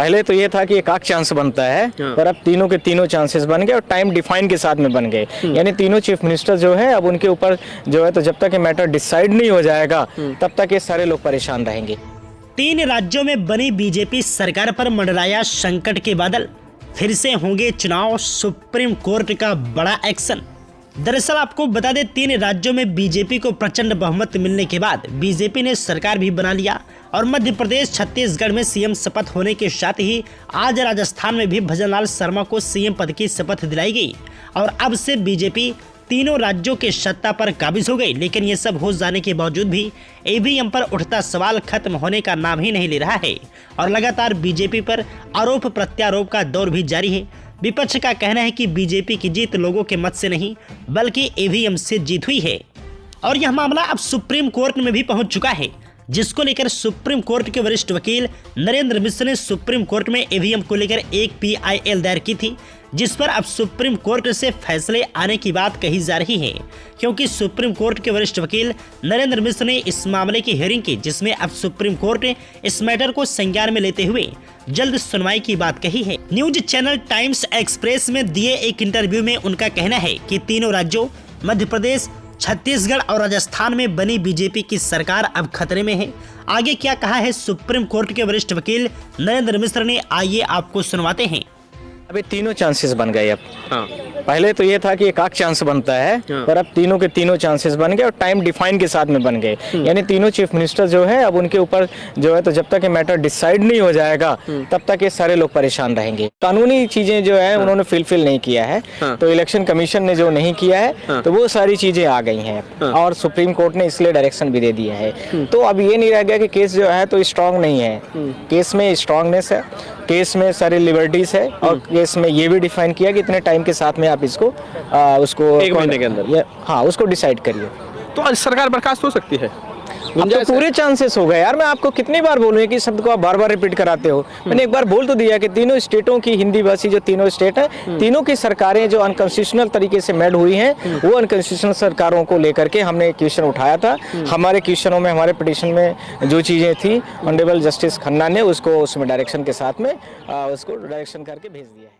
पहले तो ये था कि एक आध चांस बनता है, पर अब तीनों के तीनों चांसेस बन गए और टाइम डिफाइन के साथ में बन गए। यानी तीनों चीफ मिनिस्टर जो है अब उनके ऊपर जो है, तो जब तक ये मैटर डिसाइड नहीं हो जाएगा तब तक ये सारे लोग परेशान रहेंगे। 3 राज्यों में बनी बीजेपी सरकार पर मंडराया संकट के बादल, फिर से होंगे चुनाव, सुप्रीम कोर्ट का बड़ा एक्शन। दरअसल आपको बता दें, 3 राज्यों में बीजेपी को प्रचंड बहुमत मिलने के बाद बीजेपी ने सरकार भी बना लिया और मध्य प्रदेश, छत्तीसगढ़ में सीएम शपथ होने के साथ ही आज राजस्थान में भी भजनलाल शर्मा को सीएम पद की शपथ दिलाई गई और अब से बीजेपी तीनों राज्यों के सत्ता पर काबिज हो गई। लेकिन ये सब हो जाने के बावजूद भी ईवीएम पर उठता सवाल खत्म होने का नाम ही नहीं ले रहा है और लगातार बीजेपी पर आरोप प्रत्यारोप का दौर भी जारी है। विपक्ष का कहना है कि बीजेपी की जीत लोगों के मत से नहीं बल्कि ईवीएम से जीत हुई है और यह मामला अब सुप्रीम कोर्ट में भी पहुंच चुका है, जिसको लेकर सुप्रीम कोर्ट के वरिष्ठ वकील नरेंद्र मिश्र ने सुप्रीम कोर्ट में ईवीएम को लेकर एक PIL दायर की थी, जिस पर अब सुप्रीम कोर्ट से फैसले आने की बात कही जा रही है, क्योंकि सुप्रीम कोर्ट के वरिष्ठ वकील नरेंद्र मिश्र ने इस मामले की हियरिंग की, जिसमें अब सुप्रीम कोर्ट ने इस मैटर को संज्ञान में लेते हुए जल्द सुनवाई की बात कही है। न्यूज चैनल टाइम्स एक्सप्रेस में दिए एक इंटरव्यू में उनका कहना है कि तीनों राज्यों मध्य प्रदेश, छत्तीसगढ़ और राजस्थान में बनी बीजेपी की सरकार अब खतरे में है। आगे क्या कहा है सुप्रीम कोर्ट के वरिष्ठ वकील नरेंद्र मिश्र ने, आइए आपको सुनवाते हैं। अभी तीनों चांसेस बन गए अब। पहले तो ये था कि एक आध चांस बनता है, पर अब तीनों के तीनों चांसेस बन गए और टाइम डिफाइन के साथ में बन गए। यानी तीनों चीफ मिनिस्टर जो है अब उनके ऊपर जो है, तो जब तक ये मैटर डिसाइड नहीं हो जाएगा तब तक ये सारे लोग परेशान रहेंगे। कानूनी चीजें जो है उन्होंने फुलफिल नहीं किया है, तो इलेक्शन कमीशन ने जो नहीं किया है तो वो सारी चीजें आ गई हैं और सुप्रीम कोर्ट ने इसलिए डायरेक्शन भी दे दिया है। तो अब ये नहीं रह गया कि केस जो है तो स्ट्रांग नहीं है, केस में स्ट्रांगनेस है, केस में सारी लिबर्टीज है और केस में ये भी डिफाइन किया कि इतने टाइम के साथ में आप इसको उसको 1 महीने के अंदर हाँ उसको डिसाइड करिए, तो आज सरकार बर्खास्त हो सकती है। अब तो पूरे चांसेस हो गए यार। मैं आपको कितनी बार बोलूँ कि शब्द को आप बार बार रिपीट कराते हो। मैंने एक बार बोल तो दिया कि तीनों स्टेटों की हिंदी भाषी जो तीनों स्टेट हैं, तीनों की सरकारें जो अनकॉन्स्टिट्यूशनल तरीके से मेड हुई हैं, वो अनकॉन्स्टिट्यूशनल सरकारों को लेकर के हमने क्वेश्चन उठाया था। हमारे क्वेश्चनों में, हमारे पिटीशन में जो चीजें थी, ऑनरेबल जस्टिस खन्ना ने उसको उसमें डायरेक्शन के साथ में उसको डायरेक्शन करके भेज दिया है।